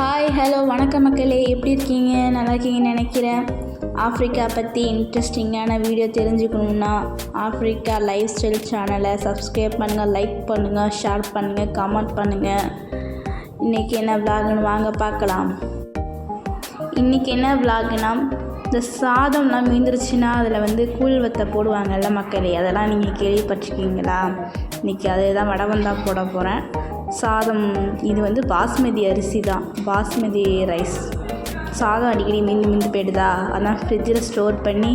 Hi hello வணக்கம் மக்களே, எப்படி இருக்கீங்க? நல்லா இருக்கீங்கன்னு நினைக்கிறேன். ஆஃப்ரிக்கா பற்றி இன்ட்ரெஸ்டிங்கான வீடியோ தெரிஞ்சுக்கணுன்னா ஆஃப்ரிக்கா லைஃப் ஸ்டைல் சேனலை சப்ஸ்கிரைப் பண்ணுங்கள், லைக் பண்ணுங்கள், ஷேர் பண்ணுங்கள், கமெண்ட் பண்ணுங்கள். இன்றைக்கி என்ன விலாகுன்னு வாங்க பார்க்கலாம். இன்றைக்கி என்ன விலாகுனா, இந்த சாதம்லாம் மீந்துருச்சுன்னா அதில் கூழ் வத்தை போடுவாங்கல்ல மக்களே, அதெல்லாம் நீங்கள் கேள்விப்பட்டிருக்கீங்களா? இன்றைக்கி அதே தான் வடவந்தான் போட போகிறேன். சாதம் இது பாஸ்மதி அரிசி தான், பாஸ்மதி ரைஸ். சாதம் அடிக்கடி மிந்து போயிடுதா, அதான் ஃப்ரிட்ஜில் ஸ்டோர் பண்ணி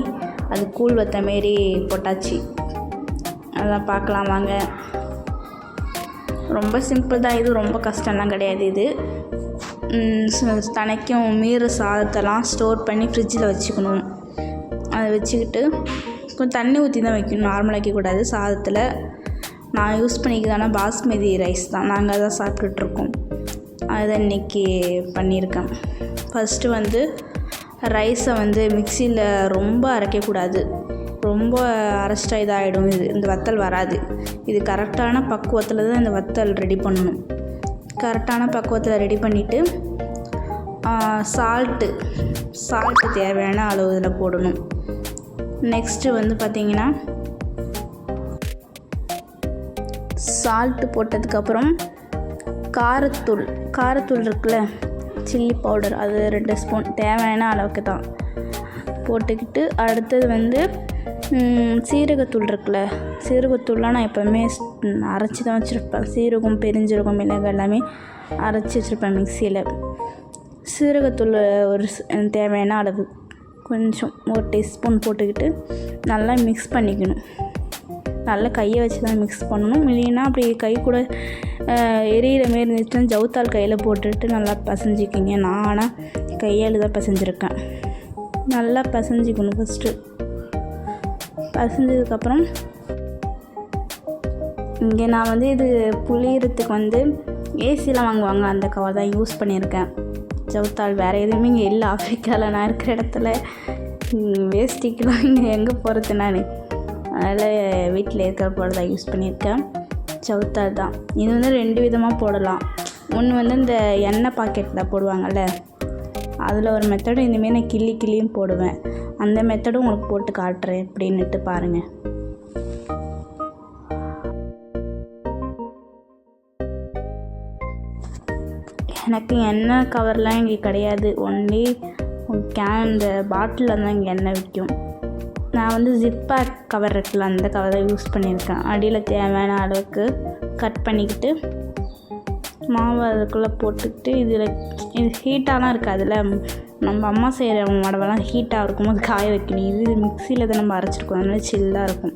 அது கூழ் வத்த மாரி போட்டாச்சு. அதான் பார்க்கலாம் வாங்க. ரொம்ப சிம்பிள் தான், இது ரொம்ப கஷ்டம்லாம் கிடையாது. இது தனைக்கும் மீற சாதத்தெல்லாம் ஸ்டோர் பண்ணி ஃப்ரிட்ஜில் வச்சுக்கணும். அதை வச்சுக்கிட்டு கொஞ்சம் தண்ணி ஊற்றி தான் வைக்கணும், நார்மலாக வைக்கக்கூடாது. சாதத்தில் நான் யூஸ் பண்ணிக்கிறதான பாஸ்மதி ரைஸ் தான், நாங்கள் அதான் சாப்பிட்டுட்ருக்கோம். அதை இன்றைக்கி பண்ணியிருக்கேன். ஃபஸ்ட்டு ரைஸை மிக்சியில் ரொம்ப அரைக்கக்கூடாது, ரொம்ப அரைச்சிட்டா இதாகிடும். இந்த வத்தல் வராது. இது கரெக்டான பக்குவத்தில் தான் இந்த வத்தல் ரெடி பண்ணணும். கரெக்டான பக்குவத்தில் ரெடி பண்ணிவிட்டு சால்ட்டு தேவையான அளவு இதில் போடணும். நெக்ஸ்ட்டு பார்த்திங்கன்னா சால்ட்டு போட்டதுக்கப்புறம் காரத்தூள் இருக்குல்ல, சில்லி பவுடர், அது 2 ஸ்பூன் தேவையான அளவுக்கு தான் போட்டுக்கிட்டு, அடுத்தது சீரகத்தூள் இருக்குல்ல, சீரகத்தூள்லாம் நான் எப்போவுமே அரைச்சி தான் வச்சுருப்பேன். சீரகம், பெருஞ்சீரகம், மிளகு எல்லாமே அரைச்சி வச்சுருப்பேன் மிக்சியில். சீரகத்தூள் ஒரு தேவையான அளவு கொஞ்சம் 1 டீஸ்பூன் போட்டுக்கிட்டு நல்லா மிக்ஸ் பண்ணிக்கணும். நல்லா கையை வச்சு தான் மிக்ஸ் பண்ணணும். இல்லைன்னா அப்படி கை கூட எரியிற மாரி இருந்துச்சுன்னா ஜவுத்தாள் கையில் போட்டுட்டு நல்லா பசைஞ்சிக்கிங்க. நான் ஆனால் கையால் தான் பசைஞ்சிருக்கேன். நல்லா பசைஞ்சிக்கணும். ஃபஸ்ட்டு பசைஞ்சதுக்கப்புறம் இங்கே நான் இது புளியறதுக்கு ஏசிலாம் வாங்குவாங்க, அந்த கவர் தான் யூஸ் பண்ணியிருக்கேன். ஜவுத்தாள் வேறு எதுவுமே இங்கே இல்லை. ஆஃப்ரிக்காவில் நான் இருக்கிற இடத்துல வேஸ்டிக்கெலாம் இங்கே எங்கே போகிறது? நான் அதில் வீட்டில் இருக்கிற போல் தான் யூஸ் பண்ணியிருக்கேன். ஜவுத்தாள் தான். இது 2 விதமாக போடலாம். ஒன்று இந்த எண்ணெய் பாக்கெட்டில் போடுவாங்கள்ல, அதில் ஒரு மெத்தடும் இந்தமாரி நான் கிள்ளியும் போடுவேன். அந்த மெத்தடும் உங்களுக்கு போட்டு காட்டுறேன் எப்படின்னுட்டு பாருங்கள். எனக்கு எண்ணெய் கவர்லாம் இங்கே கிடையாது. ஒன்லி இந்த பாட்டிலில் தான் இங்கே எண்ணெய் விற்கும். நான் ஜிப்பேக் கவர் இருக்குல்ல, அந்த கவர் தான் யூஸ் பண்ணியிருக்கேன். அடியில் தேவையான அளவுக்கு கட் பண்ணிக்கிட்டு மாவு அதுக்குள்ளே போட்டுக்கிட்டு, இது ஹீட்டாலாம் இருக்காதுல்ல, நம்ம அம்மா செய்கிற உடம்பெல்லாம் ஹீட்டாக இருக்கும்போது காய வைக்கணும். இது மிக்சியில் தான் நம்ம அரைச்சிருக்கோம், அதனால சில்லாக இருக்கும்.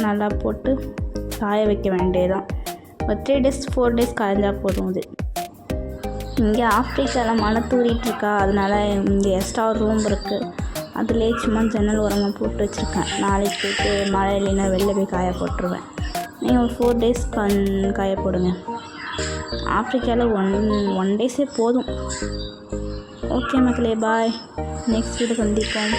நல்லா போட்டு காய வைக்க வேண்டியதுதான். ஒரு 3 டேஸ் 4 டேஸ் காய்ஞ்சால் போதும். இது இங்கே ஆஃப்ரிக்காவில் மழை தூரிகிட்ருக்கா, அதனால் இங்கே எக்ஸ்ட்ரா ரூம் இருக்குது. அதுலேயே சும்மா ஜன்னல் உரமாக போட்டு வச்சுருக்கேன். நாளைக்கு போய்ட்டு மழை இல்லைன்னா வெளில போய் காய போட்டுருவேன். நீங்கள் ஒரு 4 டேஸ் காய போடுங்க. ஆஃப்ரிக்காவில் ஒன் டேஸே போதும். ஓகே மக்களே, பாய். நெக்ஸ்ட் வீடியோ சந்திப்போம்.